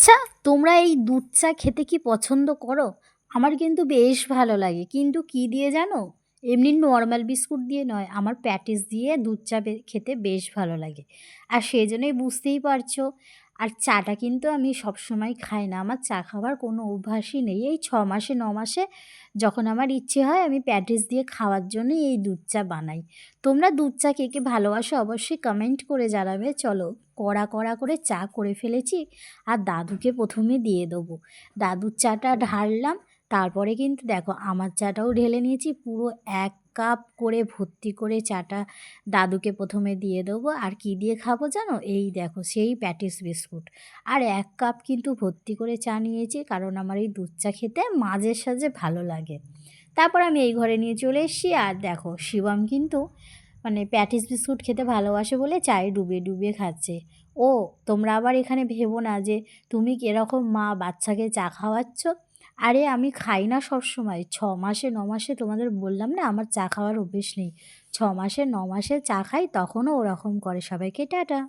আচ্ছা, তোমরা এই দুধ চা খেতে কি পছন্দ করো? আমার কিন্তু বেশ ভালো লাগে। কিন্তু কি দিয়ে জানো? এমনি নরমাল বিস্কুট দিয়ে নয়, আমার প্যাটিস দিয়ে দুধ চা খেতে বেশ ভালো লাগে। আর সেজন্যই বুঝতেই পারছো। আর চাটা কিন্তু আমি সবসময় খাই না। আমার চা খাওয়ার কোনো অভ্যাসই নেই। এই ৬ মাসে ৯ মাসে যখন আমার ইচ্ছে হয় আমি প্যাটিস দিয়ে খাওয়ার জন্যই এই দুধ চা বানাই। তোমরা দুধ চা কে, কে ভালোবাসো অবশ্যই কমেন্ট করে জানাবে। চলো কড়া, কড়া করে চা করে ফেলেছি। আর দাদুকে প্রথমে দিয়ে দেবো। দাদুর চাটা ঢাললাম, তারপরে কিন্তু দেখো আমার চাটাও ঢেলে নিয়েছি। পুরো ১ কাপ করে ভর্তি করে চাটা দাদুকে প্রথমে দিয়ে দেবো। আর কি দিয়ে খাবো জানো? এই দেখো সেই প্যাটিস বিস্কুট। আর ১ কাপ কিন্তু ভর্তি করে চা নিয়েছি, কারণ আমার এই দুধ চা খেতে মাঝে সাঝে ভালো লাগে। তারপর আমি এই ঘরে নিয়ে চলে এসেছি। আর দেখো শিবম কিন্তু মানে প্যাটিস বিস্কুট খেতে ভালোবাসে বলে চায়ে ডুবিয়ে ডুবিয়ে খাচ্ছে। ও, তোমরা আবার এখানে ভেবো না যে তুমি কিরকম মা বাচ্চাকে চা খাওয়াচ্ছ। আরে আমি খাই না সবসময়। ৬ মাসে ৯ মাসে তোমাদের বললাম না আমার চা খাওয়ার অভ্যেস নেই। ৬ মাসে ৯ মাসে চা খাই, তখনও ওরকম করে। সবাইকে টাটা।